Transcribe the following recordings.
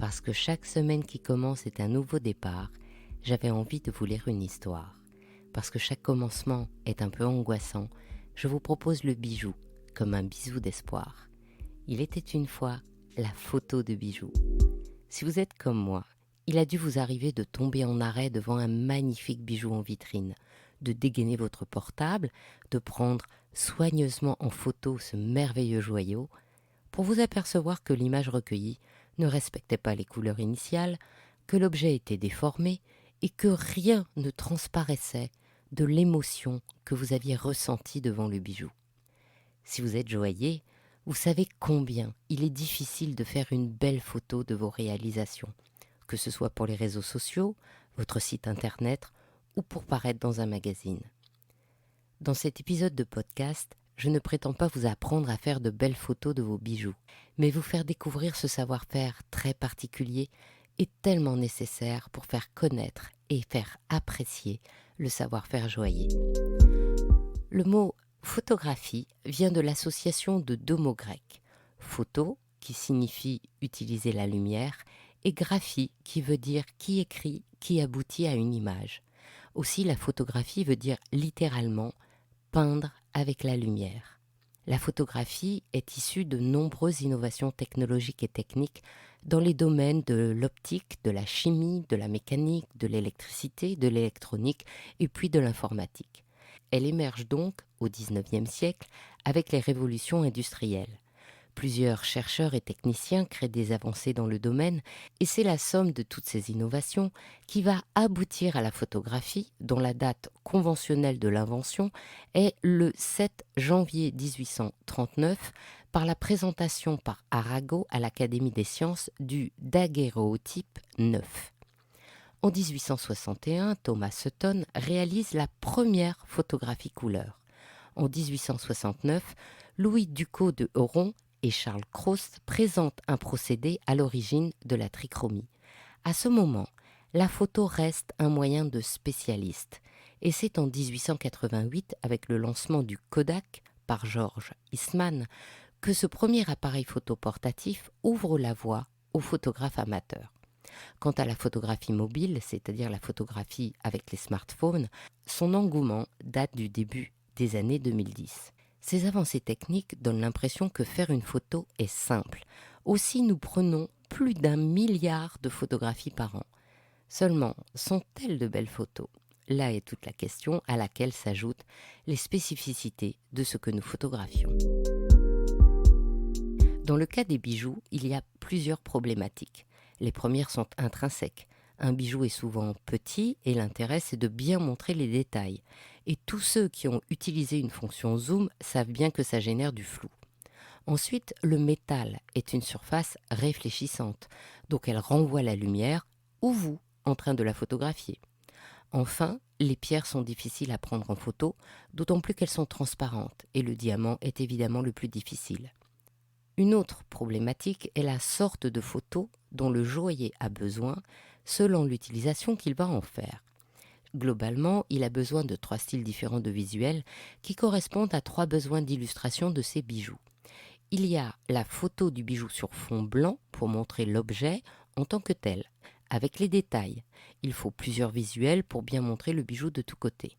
Parce que chaque semaine qui commence est un nouveau départ, j'avais envie de vous lire une histoire. Parce que chaque commencement est un peu angoissant, je vous propose le bijou, comme un bisou d'espoir. Il était une fois la photo de bijou. Si vous êtes comme moi, il a dû vous arriver de tomber en arrêt devant un magnifique bijou en vitrine, de dégainer votre portable, de prendre soigneusement en photo ce merveilleux joyau, pour vous apercevoir que l'image recueillie ne respectait pas les couleurs initiales, que l'objet était déformé et que rien ne transparaissait de l'émotion que vous aviez ressentie devant le bijou. Si vous êtes joaillier, vous savez combien il est difficile de faire une belle photo de vos réalisations, que ce soit pour les réseaux sociaux, votre site internet ou pour paraître dans un magazine. Dans cet épisode de podcast, je ne prétends pas vous apprendre à faire de belles photos de vos bijoux, mais vous faire découvrir ce savoir-faire très particulier et tellement nécessaire pour faire connaître et faire apprécier le savoir-faire joaillier. Le mot photographie vient de l'association de deux mots grecs. Photo, qui signifie utiliser la lumière, et graphie, qui veut dire qui écrit, qui aboutit à une image. Aussi, la photographie veut dire littéralement peindre avec la lumière. La photographie est issue de nombreuses innovations technologiques et techniques dans les domaines de l'optique, de la chimie, de la mécanique, de l'électricité, de l'électronique et puis de l'informatique. Elle émerge donc au XIXe siècle avec les révolutions industrielles. Plusieurs chercheurs et techniciens créent des avancées dans le domaine et c'est la somme de toutes ces innovations qui va aboutir à la photographie dont la date conventionnelle de l'invention est le 7 janvier 1839 par la présentation par Arago à l'Académie des sciences du daguerréotype 9. En 1861, Thomas Sutton réalise la première photographie couleur. En 1869, Louis Ducos de Heuron et Charles Cros présentent un procédé à l'origine de la trichromie. À ce moment, la photo reste un moyen de spécialiste. Et c'est en 1888, avec le lancement du Kodak par George Eastman, que ce premier appareil photo portatif ouvre la voie aux photographes amateurs. Quant à la photographie mobile, c'est-à-dire la photographie avec les smartphones, son engouement date du début des années 2010. Ces avancées techniques donnent l'impression que faire une photo est simple. Aussi, nous prenons plus d'1 milliard de photographies par an. Seulement, sont-elles de belles photos ? Là est toute la question à laquelle s'ajoutent les spécificités de ce que nous photographions. Dans le cas des bijoux, il y a plusieurs problématiques. Les premières sont intrinsèques. Un bijou est souvent petit et l'intérêt c'est de bien montrer les détails. Et tous ceux qui ont utilisé une fonction zoom savent bien que ça génère du flou. Ensuite, le métal est une surface réfléchissante, donc elle renvoie la lumière ou vous en train de la photographier. Enfin, les pierres sont difficiles à prendre en photo, d'autant plus qu'elles sont transparentes et le diamant est évidemment le plus difficile. Une autre problématique est la sorte de photo dont le joaillier a besoin selon l'utilisation qu'il va en faire. Globalement, il a besoin de 3 styles différents de visuels qui correspondent à 3 besoins d'illustration de ses bijoux. Il y a la photo du bijou sur fond blanc pour montrer l'objet en tant que tel, avec les détails. Il faut plusieurs visuels pour bien montrer le bijou de tous côtés.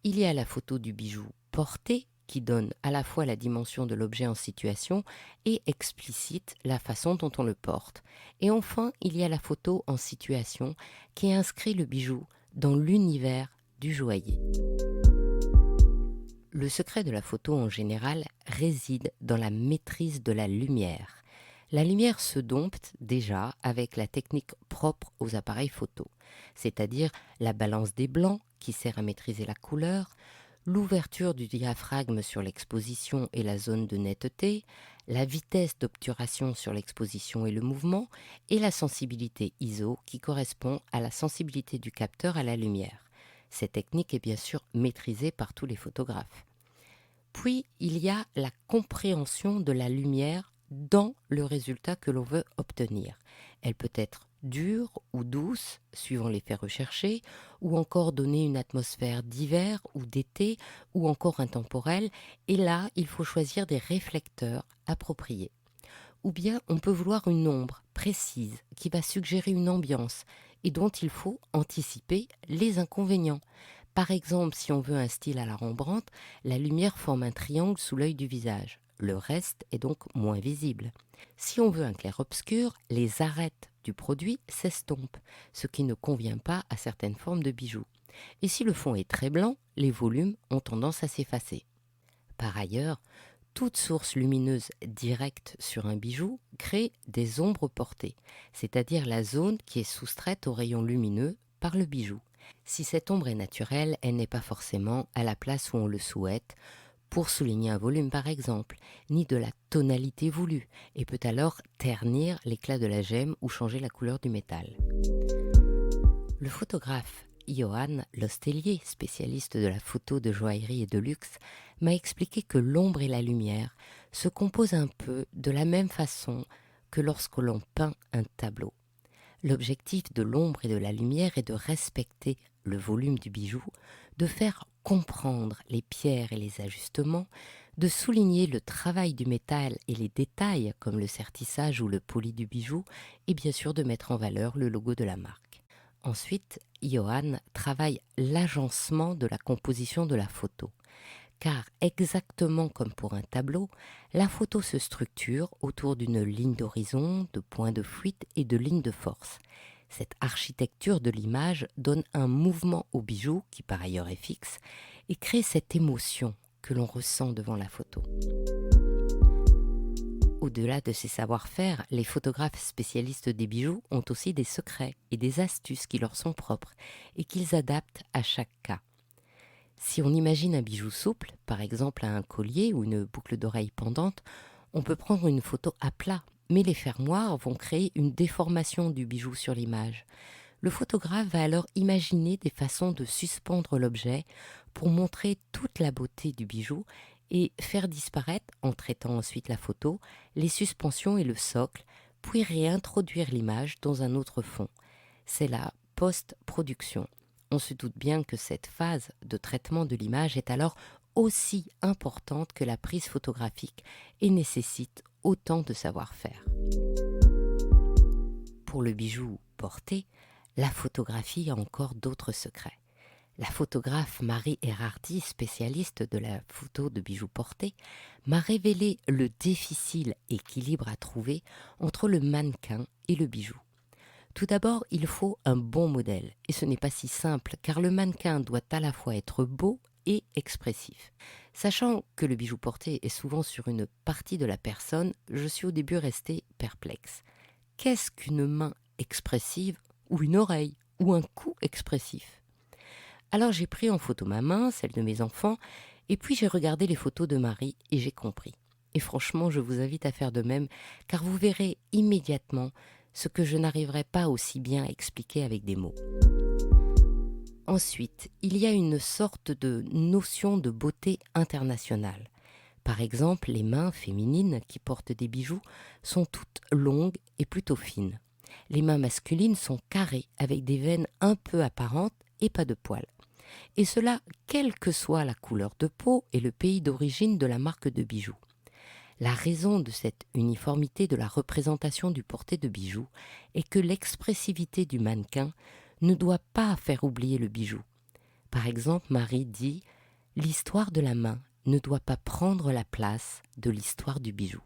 Il y a la photo du bijou porté qui donne à la fois la dimension de l'objet en situation et explicite la façon dont on le porte. Et enfin, il y a la photo en situation qui inscrit le bijou dans l'univers du joaillier. Le secret de la photo en général réside dans la maîtrise de la lumière. La lumière se dompte déjà avec la technique propre aux appareils photo, c'est-à-dire la balance des blancs qui sert à maîtriser la couleur, l'ouverture du diaphragme sur l'exposition et la zone de netteté, la vitesse d'obturation sur l'exposition et le mouvement, et la sensibilité ISO qui correspond à la sensibilité du capteur à la lumière. Cette technique est bien sûr maîtrisée par tous les photographes. Puis, il y a la compréhension de la lumière dans le résultat que l'on veut obtenir. Elle peut être dure ou douce, suivant l'effet recherché, ou encore donner une atmosphère d'hiver ou d'été, ou encore intemporelle, et là, il faut choisir des réflecteurs appropriés. Ou bien on peut vouloir une ombre précise qui va suggérer une ambiance et dont il faut anticiper les inconvénients. Par exemple, si on veut un style à la Rembrandt, la lumière forme un triangle sous l'œil du visage. Le reste est donc moins visible. Si on veut un clair-obscur, les arêtes du produit s'estompent, ce qui ne convient pas à certaines formes de bijoux. Et si le fond est très blanc, les volumes ont tendance à s'effacer. Par ailleurs, toute source lumineuse directe sur un bijou crée des ombres portées, c'est-à-dire la zone qui est soustraite aux rayons lumineux par le bijou. Si cette ombre est naturelle, elle n'est pas forcément à la place où on le souhaite, pour souligner un volume par exemple, ni de la tonalité voulue, et peut alors ternir l'éclat de la gemme ou changer la couleur du métal. Le photographe Johann Lostellier, spécialiste de la photo de joaillerie et de luxe, m'a expliqué que l'ombre et la lumière se composent un peu de la même façon que lorsque l'on peint un tableau. L'objectif de l'ombre et de la lumière est de respecter le volume du bijou, de faire comprendre les pierres et les ajustements, de souligner le travail du métal et les détails comme le sertissage ou le poli du bijou, et bien sûr de mettre en valeur le logo de la marque. Ensuite, Johann travaille l'agencement de la composition de la photo. Car exactement comme pour un tableau, la photo se structure autour d'une ligne d'horizon, de points de fuite et de lignes de force. Cette architecture de l'image donne un mouvement au bijou, qui par ailleurs est fixe, et crée cette émotion que l'on ressent devant la photo. Au-delà de ces savoir-faire, les photographes spécialistes des bijoux ont aussi des secrets et des astuces qui leur sont propres et qu'ils adaptent à chaque cas. Si on imagine un bijou souple, par exemple un collier ou une boucle d'oreille pendante, on peut prendre une photo à plat, mais les fermoirs vont créer une déformation du bijou sur l'image. Le photographe va alors imaginer des façons de suspendre l'objet pour montrer toute la beauté du bijou et faire disparaître, en traitant ensuite la photo, les suspensions et le socle, puis réintroduire l'image dans un autre fond. C'est la post-production. On se doute bien que cette phase de traitement de l'image est alors aussi importante que la prise photographique et nécessite autant de savoir-faire. Pour le bijou porté, la photographie a encore d'autres secrets. La photographe Marie Erhardy, spécialiste de la photo de bijoux portés, m'a révélé le difficile équilibre à trouver entre le mannequin et le bijou. Tout d'abord, il faut un bon modèle, et ce n'est pas si simple, car le mannequin doit à la fois être beau et expressif. Sachant que le bijou porté est souvent sur une partie de la personne, je suis au début restée perplexe. Qu'est-ce qu'une main expressive, ou une oreille, ou un cou expressif ? Alors j'ai pris en photo ma main, celle de mes enfants, et puis j'ai regardé les photos de Marie et j'ai compris. Et franchement, je vous invite à faire de même, car vous verrez immédiatement ce que je n'arriverai pas aussi bien à expliquer avec des mots. Ensuite, il y a une sorte de notion de beauté internationale. Par exemple, les mains féminines qui portent des bijoux sont toutes longues et plutôt fines. Les mains masculines sont carrées avec des veines un peu apparentes et pas de poils. Et cela, quelle que soit la couleur de peau et le pays d'origine de la marque de bijoux. La raison de cette uniformité de la représentation du porté de bijoux est que l'expressivité du mannequin ne doit pas faire oublier le bijou. Par exemple, Marie dit « L'histoire de la main ne doit pas prendre la place de l'histoire du bijou ».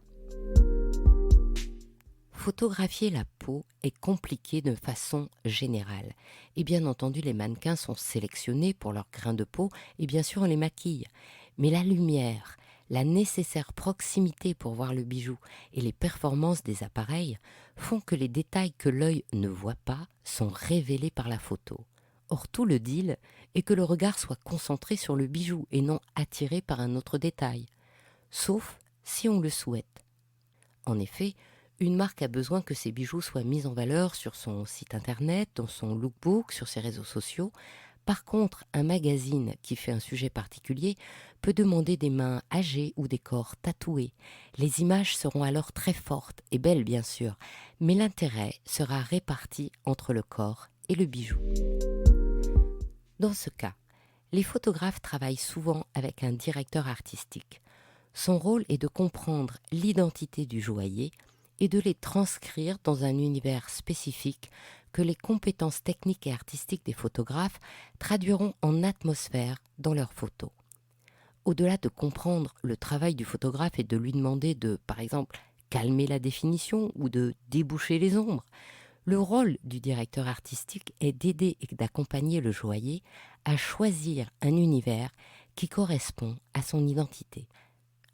Photographier la peau est compliqué de façon générale. Et bien entendu, les mannequins sont sélectionnés pour leur grain de peau et bien sûr on les maquille. Mais la lumière, la nécessaire proximité pour voir le bijou et les performances des appareils font que les détails que l'œil ne voit pas sont révélés par la photo. Or tout le deal est que le regard soit concentré sur le bijou et non attiré par un autre détail. Sauf si on le souhaite. En effet, une marque a besoin que ses bijoux soient mis en valeur sur son site internet, dans son lookbook, sur ses réseaux sociaux. Par contre, un magazine qui fait un sujet particulier peut demander des mains âgées ou des corps tatoués. Les images seront alors très fortes et belles bien sûr, mais l'intérêt sera réparti entre le corps et le bijou. Dans ce cas, les photographes travaillent souvent avec un directeur artistique. Son rôle est de comprendre l'identité du joaillier et de les transcrire dans un univers spécifique que les compétences techniques et artistiques des photographes traduiront en atmosphère dans leurs photos. Au-delà de comprendre le travail du photographe et de lui demander de, par exemple, calmer la définition ou de déboucher les ombres, le rôle du directeur artistique est d'aider et d'accompagner le joaillier à choisir un univers qui correspond à son identité.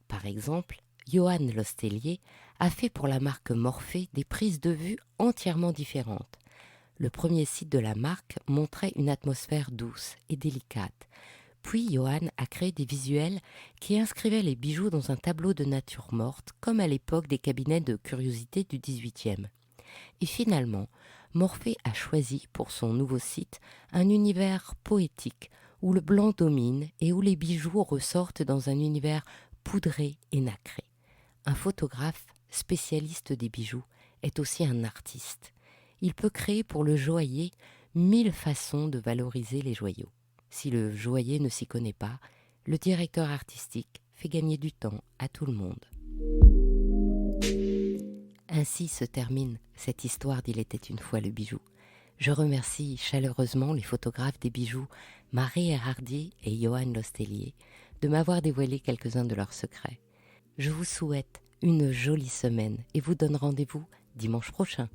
Par exemple, Johan Lostellier a fait pour la marque Morphée des prises de vue entièrement différentes. Le premier site de la marque montrait une atmosphère douce et délicate. Puis Johan a créé des visuels qui inscrivaient les bijoux dans un tableau de nature morte, comme à l'époque des cabinets de curiosité du XVIIIe. Et finalement, Morphée a choisi pour son nouveau site un univers poétique où le blanc domine et où les bijoux ressortent dans un univers poudré et nacré. Un photographe spécialiste des bijoux est aussi un artiste. Il peut créer pour le joaillier 1000 façons de valoriser les joyaux. Si le joaillier ne s'y connaît pas, le directeur artistique fait gagner du temps à tout le monde. Ainsi se termine cette histoire d'Il était une fois le bijou. Je remercie chaleureusement les photographes des bijoux Marie Erhardy et Johan Lostellier de m'avoir dévoilé quelques-uns de leurs secrets. Je vous souhaite une jolie semaine et vous donne rendez-vous dimanche prochain.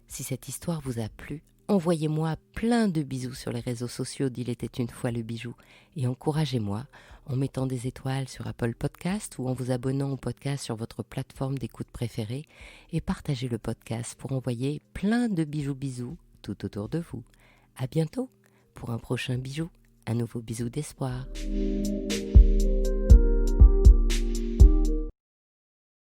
Si cette histoire vous a plu, envoyez-moi plein de bisous sur les réseaux sociaux d'Il était une fois le bijou et encouragez-moi en mettant des étoiles sur Apple Podcast ou en vous abonnant au podcast sur votre plateforme d'écoute préférée et partagez le podcast pour envoyer plein de bisous tout autour de vous. À bientôt pour un prochain bijou, un nouveau bisou d'espoir.